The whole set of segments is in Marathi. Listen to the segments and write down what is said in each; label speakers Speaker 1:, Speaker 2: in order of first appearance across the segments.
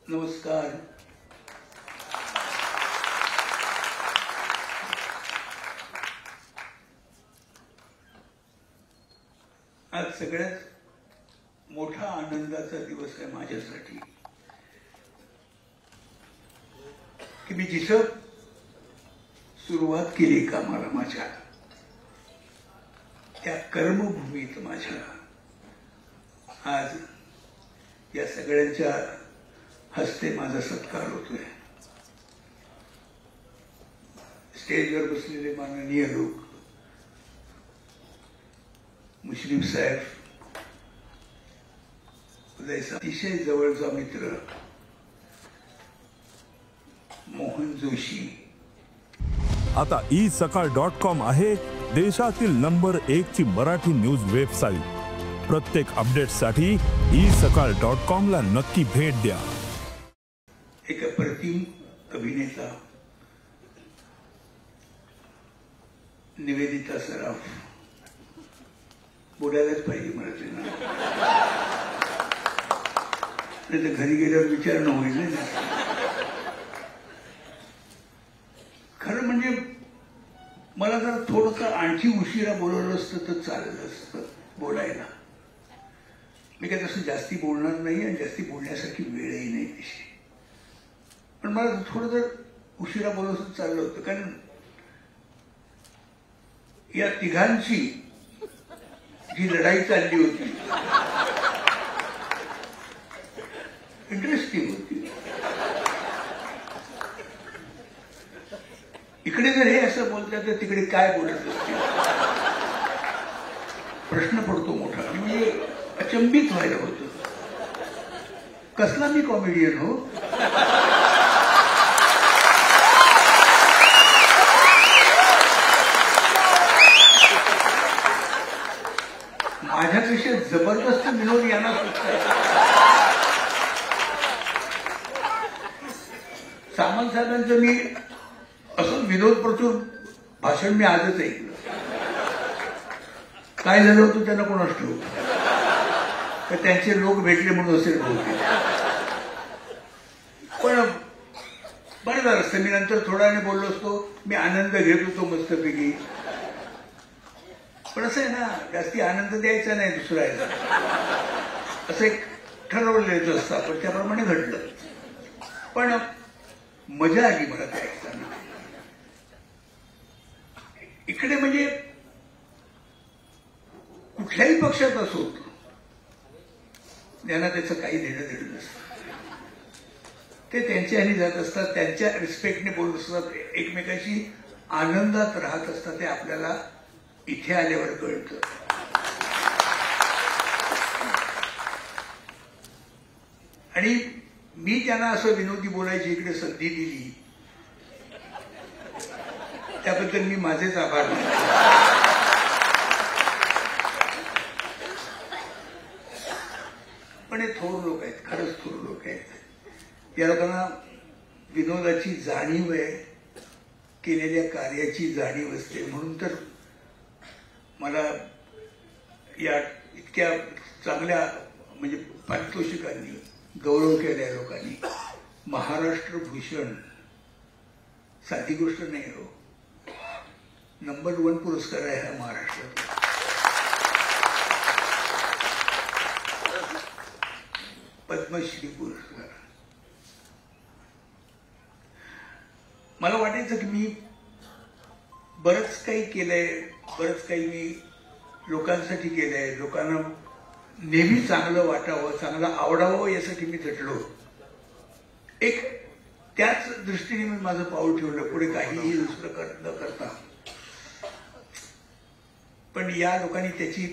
Speaker 1: नमस्कार. आज सगळ्यात मोठा आनंदाचा दिवस आहे माझ्यासाठी की मी जिथं सुरुवात केली कामाला माझ्या त्या कर्मभूमीत माझ्या आज या सगळ्यांच्या हस्ते माझा सत्कार होतोय. स्टेजवर बसलेले माननीय लोक, मुश्रीफ साहेब, उदयचा अतिशय जवळचा मित्र मोहन जोशी.
Speaker 2: आता isakal.com आहे देशातील नंबर 1 ची मराठी न्यूज वेबसाईट. प्रत्येक अपडेटसाठी isakal.com ला नक्की भेट द्या.
Speaker 1: एक अप्रतिम अभिनेता निवेदिता सराफ बोलायलाच पाहिजे मला त्यांना, नाही तर घरी गेल्यावर विचारणं होईल ना. खरं म्हणजे मला जर थोडंसं आणखी उशिरा बोलवलं असतं तर चाललं असतं बोलायला. मी काय तसं जास्ती बोलणार नाही आणि जास्ती बोलण्यासारखी वेळही नाही तशी, पण मला थोडं जर उशिरा बोलवलं चाललं होतं. कारण या तिघांची जी लढाई चालली होती इंटरेस्टिंग होती. इकडे जर हे असं बोलतात तर तिकडे काय बोलत असतील प्रश्न पडतो मोठा. म्हणजे अचंबित व्हायला होतं. कसला मी कॉमेडियन हो. माझ्यापेक्षा जबरदस्त विनोद यांना सामंत साहेबांचं मी असं विनोद प्रचूर भाषण मी आजच ऐकलं. काय झालं होतं त्यांना कोणास ठाऊक, तर त्यांचे लोक भेटले म्हणून असेल बहुतेक. पण बरं झालं असतं मी नंतर थोडा वेळ बोललो असतो. मी आनंद घेत होतो मस्तपैकी. पण असं आहे ना, जास्ती आनंद द्यायचा नाही दुसऱ्याला, असं एक ठरवलेलं असतं. पण त्याप्रमाणे घडलं. पण मजा आली मला ते ऐकताना. इकडे म्हणजे कुठल्याही पक्षात असो त्यांना त्याचं काही देणं देणं नसतं. ते त्यांच्या ह्यानी जात असतात, त्यांच्या रिस्पेक्टने बोलत असतात, एकमेकांशी आनंदात राहत असतात. ते आपल्याला इथे आल्यावर कळतं. आणि मी त्यांना असं विनोदी बोलायची इकडे संधी दिली त्याबद्दल मी माझेच आभार मानतो. पण हे थोर लोक आहेत, खरंच थोर लोक आहेत. या लोकांना विनोदाची जाणीव आहे, केलेल्या कार्याची जाणीव असते. म्हणून तर मला या इतक्या चांगल्या म्हणजे पारितोषिकांनी गौरव केल्या लोकांनी. महाराष्ट्र भूषण साधी गोष्ट नाही हो. नंबर 1 पुरस्कार आहे हा महाराष्ट्रात. पद्मश्री पुरस्कार. मला वाटायचं की मी बरंच काही केलंय, बरंच काही मी लोकांसाठी केलंय. लोकांना नेहमी चांगलं वाटावं, चांगलं आवडावं यासाठी मी झटलो. एक त्याच दृष्टीने मी माझं पाऊल ठेवलं, पुढे काहीही दुसरं न करता. पण या लोकांनी त्याची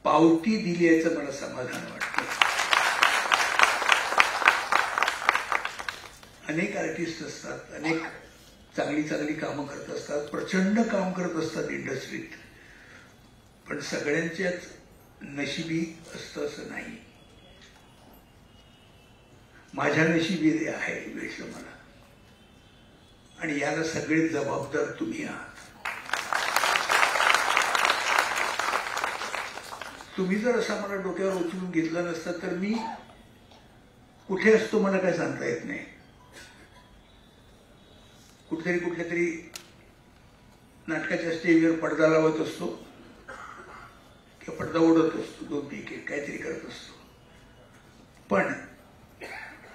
Speaker 1: पावती दिली याचं मला समाधान वाटतं. अनेक आर्टिस्ट असतात, अनेक चांगली चांगली कामं करत असतात, प्रचंड काम करत असतात इंडस्ट्रीत. पण सगळ्यांच्याच नशिबी असतं असं नाही. माझ्या नशिबी आहे वेळ मला. आणि याला सगळे जबाबदार तुम्ही आहात. तुम्ही जर असा मला डोक्यावर उचलून घेतला नसता तर मी कुठे असतो मला काय सांगता येत नाही. कुठेतरी कुठल्या तरी नाटकाच्या स्टेजवर पडदा लावत असतो किंवा पडदा ओढत असतो, दोन पैकी काहीतरी करत असतो. पण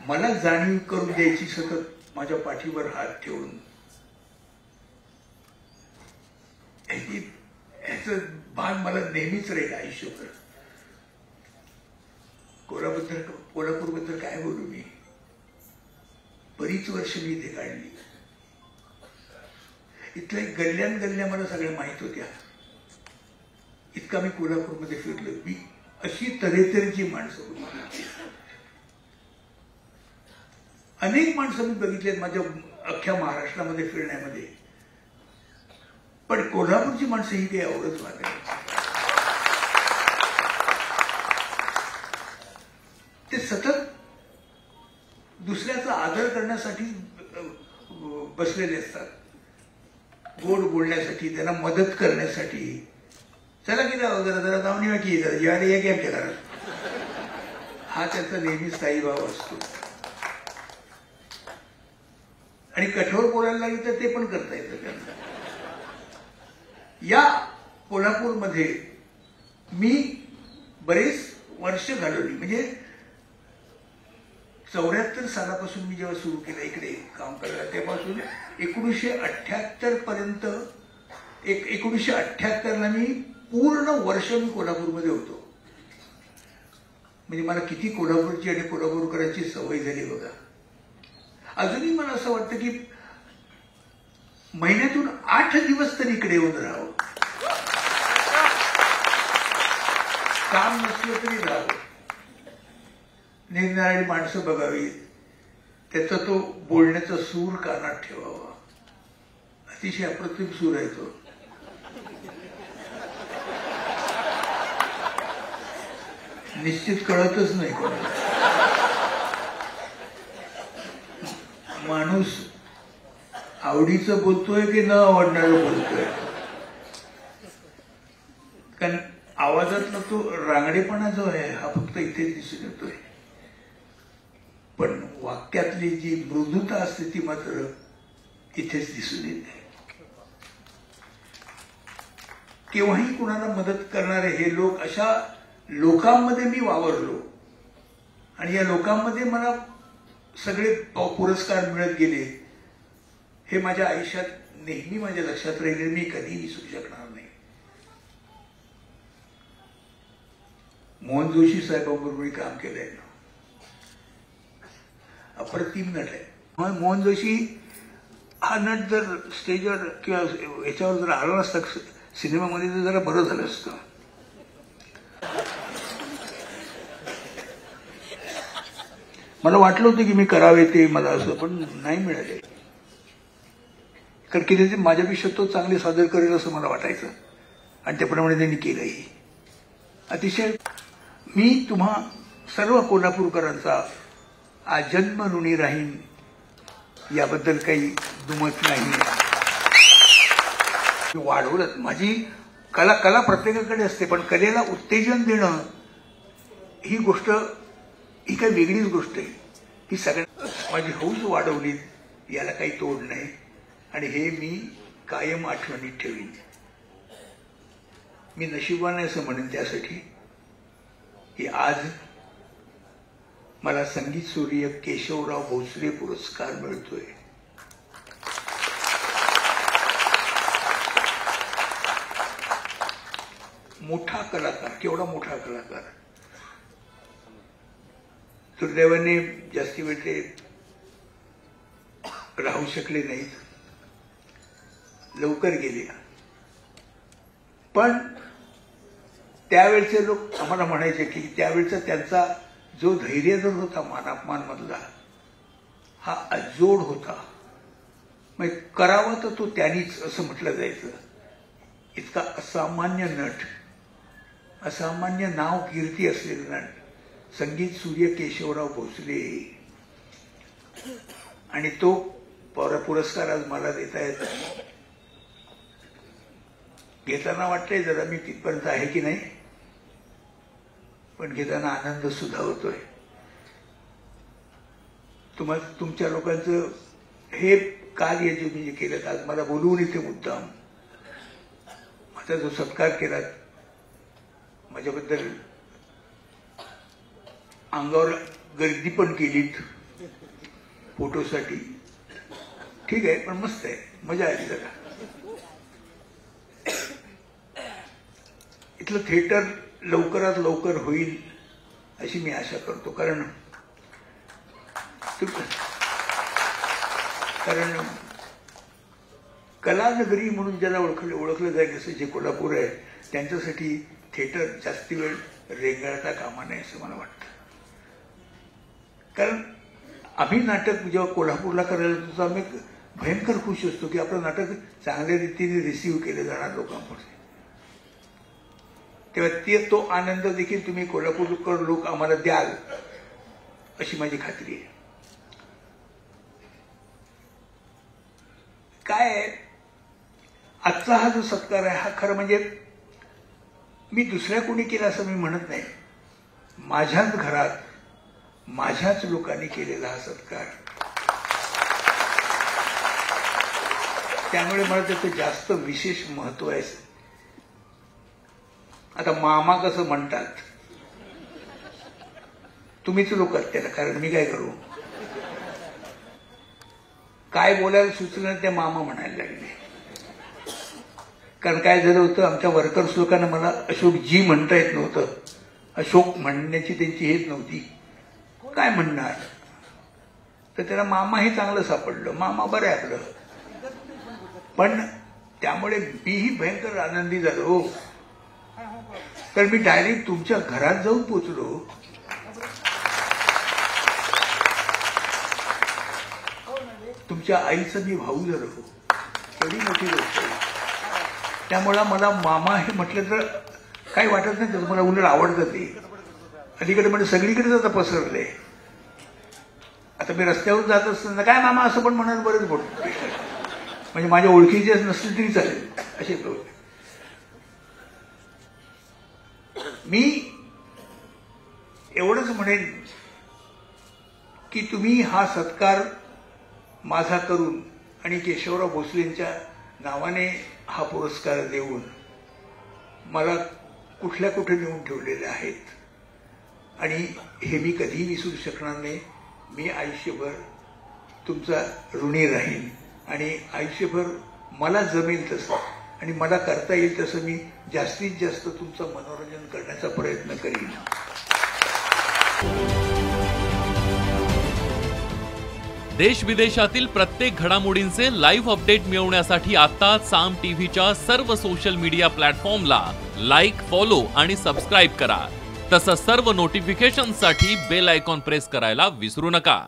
Speaker 1: मला जाणीव करून द्यायची सतत माझ्या पाठीवर हात ठेवून ह्याचं भान मला नेहमीच राहील आयुष्यभर. कोल्हापूरबद्दल काय बोलू मी. बरीच वर्ष मी इथे काढली. इथल्या गल्ल्या मला सगळ्या माहित होत्या. इतका मी कोल्हापूरमध्ये फिरलो. मी अशी तऱ्हेतऱ्हेची माणसं बघितली. अनेक माणसं मी बघितली माझ्या अख्ख्या महाराष्ट्रामध्ये फिरण्यामध्ये. पण कोल्हापूरची माणसं ही काही आवडत मला. ते सतत दुसऱ्याचा आदर करण्यासाठी बसलेले असतात, गोड बोलण्यासाठी, त्यांना मदत करण्यासाठी. चला की जरा जाऊन येऊया की जरा या की आमच्या घरात. हा त्यांचा नेहमी स्थायी भाव असतो. आणि कठोर बोलायला लागलं तर ते पण करता येतं त्यांना. या कोल्हापूरमध्ये मी बरेच वर्ष घालवली. म्हणजे 74 सालापासून मी जेव्हा सुरू केलं इकडे काम करायला, तेव्हापासून 1978 पर्यंत 1978ला मी पूर्ण वर्ष मी कोल्हापूरमध्ये होतो. म्हणजे मला किती कोल्हापूरची आणि कोल्हापूरकरांची सवय झाली बघा. अजूनही मला असं वाटतं की महिन्यातून 8 दिवस तरी इकडे येऊन राहावं. काम नसलं तरी राहावं. निरनिराळी माणसं बघावी, त्याचा तो बोलण्याचा सूर कानात ठेवावा. अतिशय अप्रतिम सूर आहे तो. निश्चित कळतच नाही कोणाला. माणूस आवडीचं बोलतोय की न आवडणारं बोलतोय. कारण आवाजातला तो रांगडेपणा जो आहे हा फक्त इथेच दिसून येतोय. पण वाक्यातली जी मृदुता असते ती मात्र इथेच दिसून येते. केव्हाही कुणाला मदत करणारे हे लोक, अशा लोकांमध्ये मी वावरलो. आणि या लोकांमध्ये मला सगळे पुरस्कार मिळत गेले. हे माझ्या आयुष्यात नेहमी माझ्या लक्षात राहिले. मी कधीही विसरू शकणार नाही. मोहन जोशी साहेबांबरोबर मी काम केलंय. अप्रतिम नट आहे मोहन जोशी. हा नट जर स्टेजवर किंवा याच्यावर जर आला नसता सिनेमामध्ये तर जरा बरं झालं असतं. मला वाटलं होतं की मी करावे ते मला असं, पण नाही मिळाले. कारण की ते माझ्यापेक्षा तो चांगले सादर करेल असं मला वाटायचं. आणि त्याप्रमाणे त्यांनी केलंही. अतिशय मी तुम्हा सर्व कोल्हापूरकरांचा आजन्म ऋणी राहीन, याबद्दल काही दुमत नाही. वाढवलं माझी कला प्रत्येकाकडे असते, पण कलेला उत्तेजन देणं ही गोष्ट ही काही वेगळीच गोष्ट आहे. ही सगळ्या माझी हौस वाढवली, याला काही तोड नाही. आणि हे मी कायम आठवणीत ठेवीन. मी नशिबान आहे असं म्हणेन त्यासाठी की आज मला संगीत सूर्य केशवराव भोसले पुरस्कार मिळतोय. मोठा कलाकार, केवढा मोठा कलाकार. दुर्दैवाने जास्ती वेळ ते राहू शकले नाहीत, लवकर गेले. पण त्यावेळचे लोक आम्हाला म्हणायचे की त्यावेळचा त्यांचा जो धैर्यधर होता मानापमान मधला, हा अजोड होता. मग करावा तर तो त्यांनीच असं म्हटलं जायचं. इतका असामान्य नट, असामान्य नाव कीर्ती असलेलं नट संगीत सूर्य केशवराव भोसले. आणि तो पुरस्कार आज मला देता येत. घेताना वाटतंय जरा मी तिथपर्यंत आहे की नाही, पण घेताना आनंद सुद्धा होतोय. तुमच्या लोकांचं हे कार्य जे मी केलं, आज मला बोलवून इथे मुद्दाम माझा जो सत्कार केला, माझ्याबद्दल अंगावर गर्दी पण केलीत फोटोसाठी, ठीक आहे, पण मस्त आहे, मजा आली जरा. इथलं थिएटर लवकरात लवकर होईल अशी मी आशा करतो. कारण कलानगरी म्हणून ज्याला ओळखलं जाईल असं जे कोल्हापूर आहे, त्यांच्यासाठी थिएटर जास्ती वेळ रेंगाळता कामा नये असं मला वाटतं. कारण आम्ही नाटक जेव्हा कोल्हापूरला करायला जातो आम्ही भयंकर खुश असतो की आपलं नाटक चांगल्या रीतीने रिसीव्ह केलं जाणार लोकांपुढे. तेव्हा तो आनंद देखील तुम्ही कोल्हापूरकर लोक आम्हाला द्याल अशी माझी खात्री आहे. काय आहे, आजचा हा जो सत्कार आहे हा खरं म्हणजे मी दुसऱ्या कोणी केला असं मी म्हणत नाही, माझ्याच घरात माझ्याच लोकांनी केलेला हा सत्कार. त्यामुळे मला त्याचं जास्त विशेष महत्व आहे. आता मामा कसं म्हणतात, तुम्हीच लोक आहात त्याला, कारण मी काय करू, काय बोलायला सुचलं ते मामा म्हणायला लागले. कारण काय झालं होतं, आमच्या वर्कर्स लोकांना मला अशोक जी म्हणता येत नव्हतं, अशोक म्हणण्याची त्यांची हेच नव्हती, काय म्हणणार, तर त्याला मामा हे चांगलं सापडलं, मामा बरं आहे आपलं. पण त्यामुळे मीही भयंकर आनंदी झालो. तर मी डायरेक्ट तुमच्या घरात जाऊन पोचलो. तुमच्या आईचं मी भाऊ झालो, एवढी मोठी गोष्ट आहे. त्यामुळे मला मामा हे म्हटलं तर काही वाटत नाही, मला उलट आवडतं ते. अलीकडे म्हणजे सगळीकडे आता पसरलंय. आता मी रस्त्यावर जात असताना काय मामा असं पण म्हणत बरेच मोठे, म्हणजे माझ्या ओळखीचे नसले तरी चालेल असे लोक. मी एवढंच म्हणेन की तुम्ही हा सत्कार माझा करून आणि केशवराव भोसलेंच्या नावाने हा पुरस्कार देऊन मला कुठल्या कुठे नेऊन ठेवलेले आहेत, आणि हे मी कधीही विसरू शकणार नाही. मी आयुष्यभर तुमचा ऋणी राहीन आणि आयुष्यभर मला जमेल तसं आणि मला करता येईल तसं मी जास्तीत जास्त तुमचं मनोरंजन करण्याचा प्रयत्न करीन.
Speaker 3: देश विदेशातील प्रत्येक घडामोडींचे लाईव्ह अपडेट मिळवण्यासाठी आता साम टीव्हीच्या सर्व सोशल मीडिया प्लॅटफॉर्मला लाईक, फॉलो आणि सबस्क्राईब करा. तसंच सर्व नोटिफिकेशनसाठी बेल आयकॉन प्रेस करायला विसरू नका.